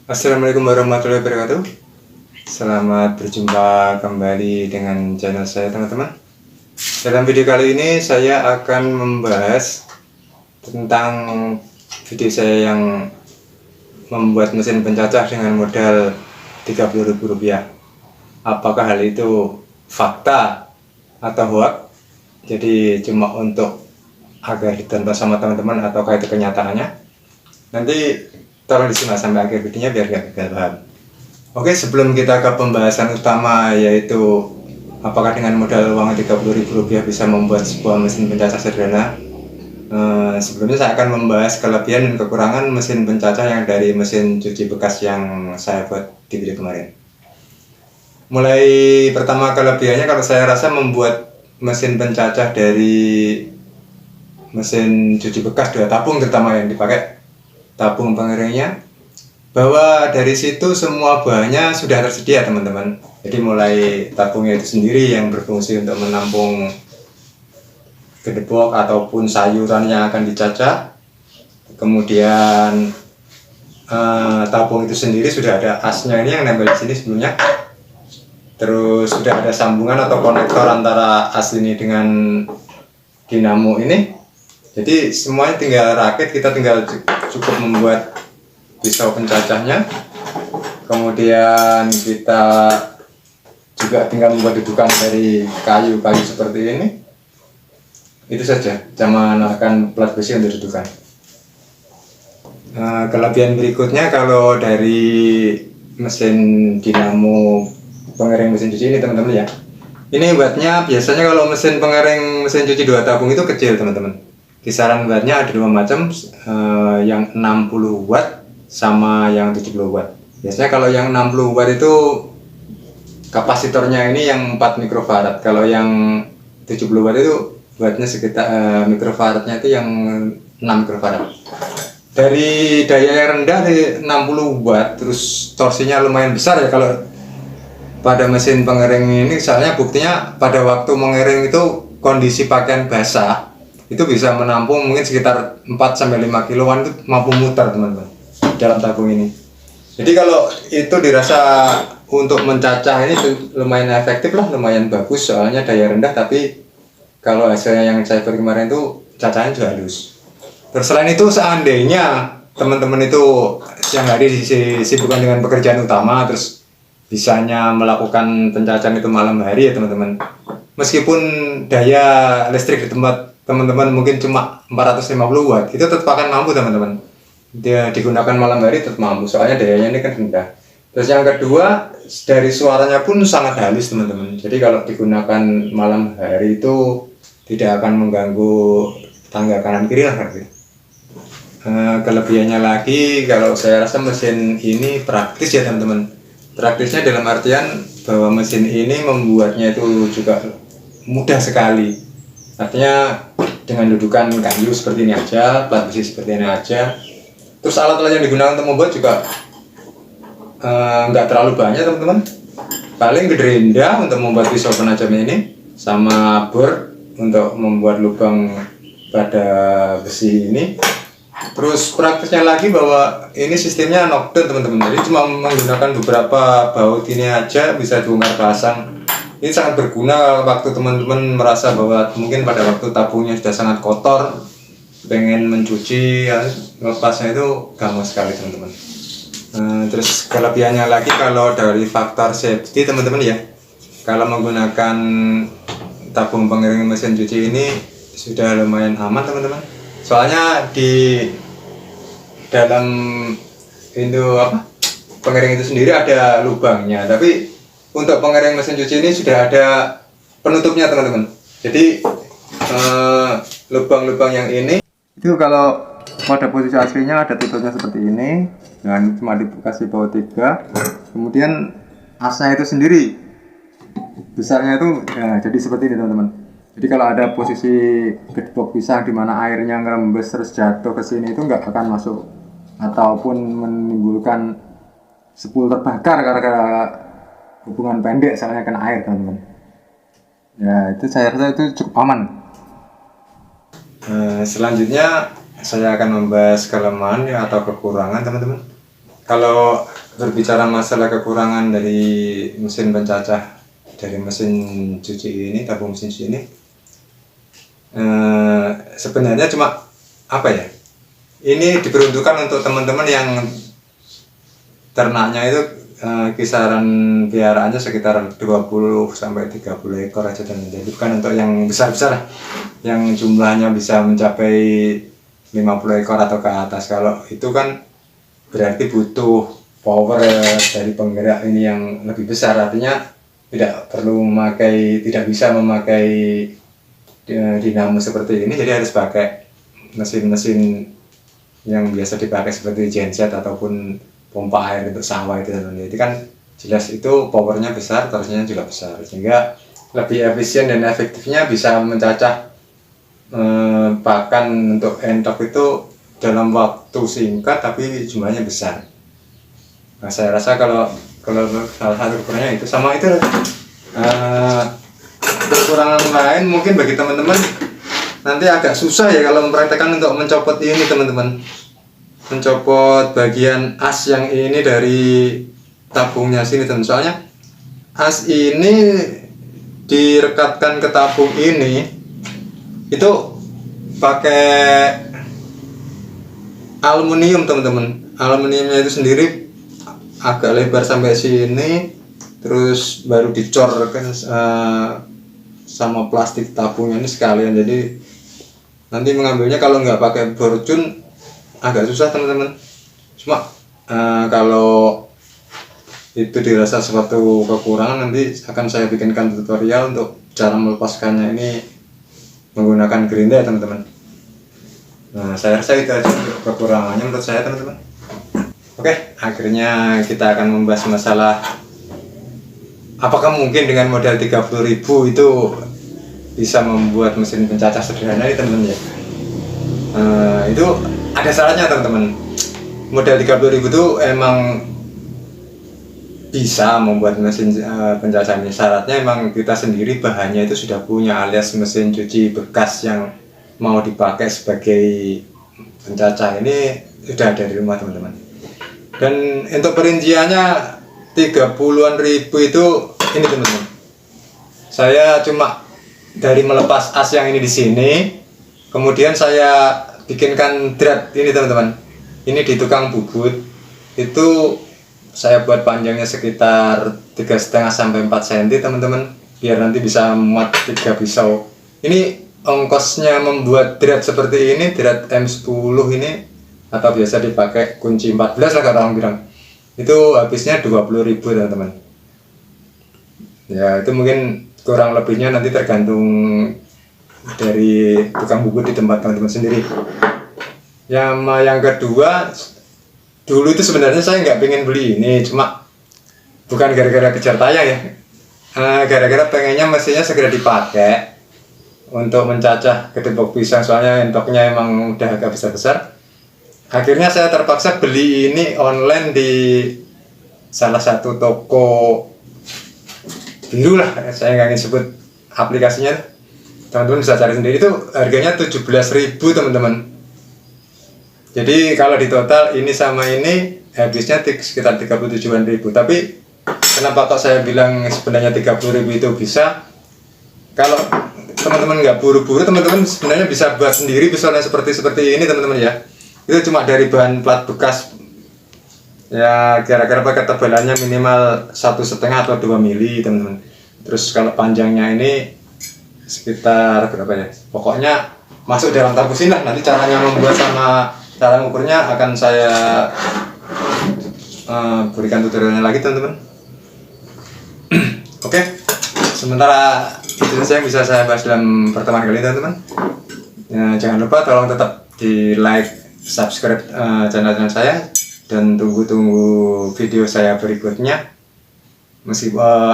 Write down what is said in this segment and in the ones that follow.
Assalamualaikum warahmatullahi wabarakatuh. Selamat berjumpa kembali dengan channel saya, teman-teman. Dalam video kali ini saya akan membahas tentang video saya yang membuat mesin pencacah dengan modal Rp30.000. Apakah hal itu fakta atau hoax? Jadi cuma untuk agar ditonton sama teman-teman ataukah itu kenyataannya? Nanti tolong disimak sampai akhir videonya biar gak gagal paham. Oke, sebelum kita ke pembahasan utama, yaitu apakah dengan modal uang Rp30.000 bisa membuat sebuah mesin pencacah sederhana, sebelumnya saya akan membahas kelebihan dan kekurangan mesin pencacah yang dari mesin cuci bekas yang saya buat di video kemarin. Mulai pertama, kelebihannya kalau saya rasa membuat mesin pencacah dari mesin cuci bekas 2 tabung terutama yang dipakai tabung pengeringnya, bahwa dari situ semua bahannya sudah tersedia, teman-teman. Jadi mulai tabungnya itu sendiri yang berfungsi untuk menampung gedebok ataupun sayuran yang akan dicacah, kemudian tabung itu sendiri sudah ada asnya ini yang nempel di sini sebelumnya, terus sudah ada sambungan atau konektor antara as ini dengan dinamo ini. Jadi semuanya tinggal rakit, kita tinggal cukup membuat pisau pencacahnya, kemudian kita juga tinggal membuat dudukan dari kayu-kayu seperti ini. Itu saja, jangan akan plat besi untuk dudukan. Kelebihan berikutnya kalau dari mesin dinamo pengering mesin cuci ini, teman-teman ya, ini wattnya biasanya kalau mesin pengering mesin cuci 2 tabung itu kecil, teman-teman. Kisaran wattnya ada 2 macam, yang 60 watt sama yang 70 watt. Biasanya kalau yang 60 watt itu kapasitornya ini yang 4 mikrofarad. Kalau yang 70 watt itu wattnya sekitar mikrofaradnya itu yang 6 mikrofarad. Dari daya yang rendah di 60 watt, terus torsinya lumayan besar ya kalau pada mesin pengering ini. Soalnya buktinya pada waktu mengering itu kondisi pakaian basah, itu bisa menampung mungkin sekitar 4-5 kiloan, itu mampu muter, teman-teman, dalam tabung ini. Jadi kalau itu dirasa untuk mencacah ini lumayan efektif lah, lumayan bagus, soalnya daya rendah, tapi kalau hasilnya yang saya buat kemarin itu cacahnya juga halus. Terus selain itu, seandainya teman-teman itu siang hari disibukkan dengan pekerjaan utama, terus bisanya melakukan pencacahan itu malam hari ya, teman-teman. Meskipun daya listrik di tempat teman-teman mungkin cuma 450 watt, itu tetap akan mampu, teman-teman. Dia digunakan malam hari tetap mampu, soalnya dayanya ini kan rendah. Terus yang kedua, dari suaranya pun sangat halus, teman-teman. Jadi kalau digunakan malam hari itu tidak akan mengganggu tangga kanan kiri lah, gitu. Kelebihannya lagi, kalau saya rasa mesin ini praktis ya, teman-teman. Praktisnya dalam artian bahwa mesin ini membuatnya itu juga mudah sekali. Artinya dengan dudukan kayu seperti ini aja, plat besi seperti ini aja. Terus alat-alat yang digunakan untuk membuat juga nggak terlalu banyak, teman-teman. Paling gerenda untuk membuat pisau penajam ini, sama bor untuk membuat lubang pada besi ini. Terus praktisnya lagi bahwa ini sistemnya knockdown, teman-teman. Jadi cuma menggunakan beberapa baut ini aja bisa dibongkar pasang. Ini sangat berguna waktu teman-teman merasa bahwa mungkin pada waktu tabungnya sudah sangat kotor, pengen mencuci ya, lepasnya itu gampang sekali, teman-teman. Terus kelebihannya lagi kalau dari faktor safety, teman-teman ya, kalau menggunakan tabung pengering mesin cuci ini sudah lumayan aman, teman-teman. Soalnya di dalam itu pengering itu sendiri ada lubangnya, tapi untuk pengering mesin cuci ini sudah ada penutupnya, teman-teman. Jadi lubang-lubang yang ini itu kalau pada posisi aslinya ada tutupnya seperti ini, dan cuma dikasih baut 3. Kemudian asnya itu sendiri besarnya itu ya, jadi seperti ini, teman-teman. Jadi kalau ada posisi gedebok pisang di mana airnya ngerembes terus jatuh ke sini, itu nggak akan masuk ataupun menimbulkan sepul terbakar gara-gara hubungan pendek soalnya kena air, teman-teman. Ya itu saya rasa itu cukup aman. Selanjutnya saya akan membahas kelemahan ya, atau kekurangan, teman-teman. kalau berbicara masalah kekurangan dari mesin pencacah, dari mesin cuci ini, tabung mesin cuci ini, sebenarnya cuma apa ya? Ini diperuntukkan untuk teman-teman yang ternaknya itu kisaran peliharaannya sekitar 20 sampai 30 ekor aja, dan jadi bukan untuk yang besar-besar yang jumlahnya bisa mencapai 50 ekor atau ke atas. Kalau itu kan berarti butuh power dari penggerak ini yang lebih besar, artinya tidak bisa memakai dinamo seperti ini, jadi harus pakai mesin-mesin yang biasa dipakai seperti genset ataupun pompa air untuk sawah itu. Jadi kan jelas itu powernya besar, torsinya juga besar, sehingga lebih efisien dan efektifnya bisa mencacah pakan untuk entok itu dalam waktu singkat tapi jumlahnya besar. Nah, saya rasa kalau salah satu kekurangannya itu, sama itu kekurangan lain mungkin bagi teman-teman nanti agak susah ya kalau mempraktekkan untuk mencopot ini teman-teman, mencopot bagian as yang ini dari tabungnya sini teman. Soalnya as ini direkatkan ke tabung ini itu pakai aluminium teman-teman. Aluminiumnya itu sendiri agak lebar sampai sini, terus baru dicor sama plastik tabungnya ini sekalian. Jadi nanti mengambilnya kalau nggak pakai borcun agak susah teman-teman. Cuma kalau itu dirasa suatu kekurangan, nanti akan saya bikinkan tutorial untuk cara melepaskannya ini menggunakan gerinda ya teman-teman. Nah, saya rasa itu aja untuk kekurangannya menurut saya teman-teman. Oke, akhirnya kita akan membahas masalah apakah mungkin dengan modal 30.000 itu bisa membuat mesin pencacah sederhana ini teman-teman ya. Itu ada syaratnya teman-teman. Modal 30.000 itu emang bisa membuat mesin pencacah ini. Syaratnya emang kita sendiri bahannya itu sudah punya, alias mesin cuci bekas yang mau dipakai sebagai pencacah ini sudah ada di rumah teman-teman. Dan untuk perinciannya 30-an ribu itu ini teman-teman. Saya cuma dari melepas as yang ini di sini, kemudian saya bikinkan drat ini teman-teman. Ini di tukang bubut itu saya buat panjangnya sekitar 3,5 sampai 4 cm teman-teman, biar nanti bisa muat 3 pisau. Ini ongkosnya membuat drat seperti ini, drat M10 ini, atau biasa dipakai kunci 14 lah kalau orang bilang, itu habisnya 20.000 teman-teman. Ya itu mungkin kurang lebihnya nanti tergantung dari tukang bubut di tempat teman-teman sendiri. Yang kedua, dulu itu sebenarnya saya nggak pengen beli ini, cuma bukan gara-gara kejar tayang ya, gara-gara pengennya mesinnya segera dipakai untuk mencacah ketepok pisang, soalnya entoknya emang udah agak besar-besar. Akhirnya saya terpaksa beli ini online di salah satu toko biru lah, saya nggak ingin sebut aplikasinya, teman-teman bisa cari sendiri. Itu harganya 17.000 teman-teman. Jadi kalau di total ini sama ini habisnya sekitar 37.000. Tapi kenapa kok saya bilang sebenarnya 30.000 itu bisa? Kalau teman-teman nggak buru-buru, teman-teman sebenarnya bisa buat sendiri misalnya seperti ini teman-teman ya. Itu cuma dari bahan plat bekas ya, kira-kira pakai tebalannya minimal 1,5 atau 2 mili teman-teman. Terus kalau panjangnya ini sekitar berapa ya, pokoknya masuk dalam tabus ini lah. Nanti caranya membuat sama cara mengukurnya akan saya berikan tutorialnya lagi teman-teman. Oke, sementara itu saja yang bisa saya bahas dalam pertemuan kali ini teman-teman. Jangan lupa tolong tetap di like, subscribe channel saya, dan tunggu video saya berikutnya.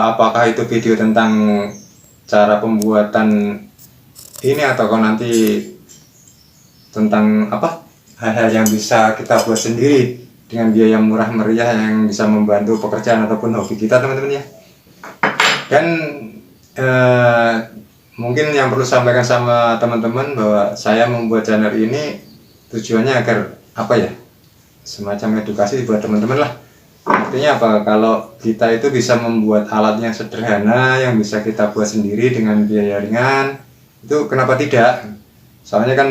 Apakah itu video tentang cara pembuatan ini, atau nanti tentang hal-hal yang bisa kita buat sendiri dengan biaya murah meriah yang bisa membantu pekerjaan ataupun hobi kita teman-teman ya. Dan mungkin yang perlu sampaikan sama teman-teman bahwa saya membuat channel ini tujuannya agar semacam edukasi buat teman-teman lah. Artinya apa? Kalau kita itu bisa membuat alatnya sederhana yang bisa kita buat sendiri dengan biaya ringan, itu kenapa tidak? Soalnya kan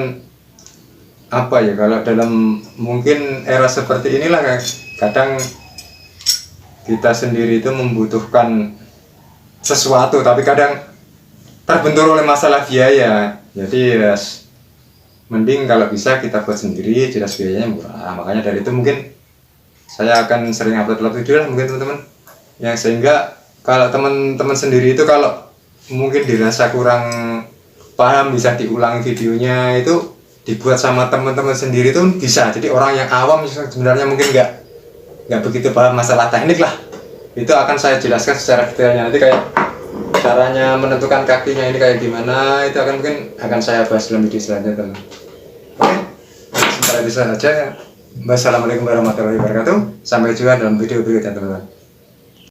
apa ya, kalau dalam mungkin era seperti inilah kadang kita sendiri itu membutuhkan sesuatu tapi kadang terbentur oleh masalah biaya. Jadi mending kalau bisa kita buat sendiri, jelas biayanya murah. Makanya dari itu mungkin saya akan sering upload video lah mungkin teman-teman, yang sehingga kalau teman-teman sendiri itu kalau mungkin dirasa kurang paham, bisa diulang videonya, itu dibuat sama teman-teman sendiri itu bisa. Jadi orang yang awam sebenarnya mungkin nggak begitu paham masalah teknik lah, itu akan saya jelaskan secara detailnya. Nanti kayak caranya menentukan kakinya ini kayak gimana, itu mungkin akan saya bahas dalam video selanjutnya teman. Oke, sementara itu saja. Wassalamualaikum warahmatullahi wabarakatuh. Sampai jumpa dalam video berikutnya teman-teman.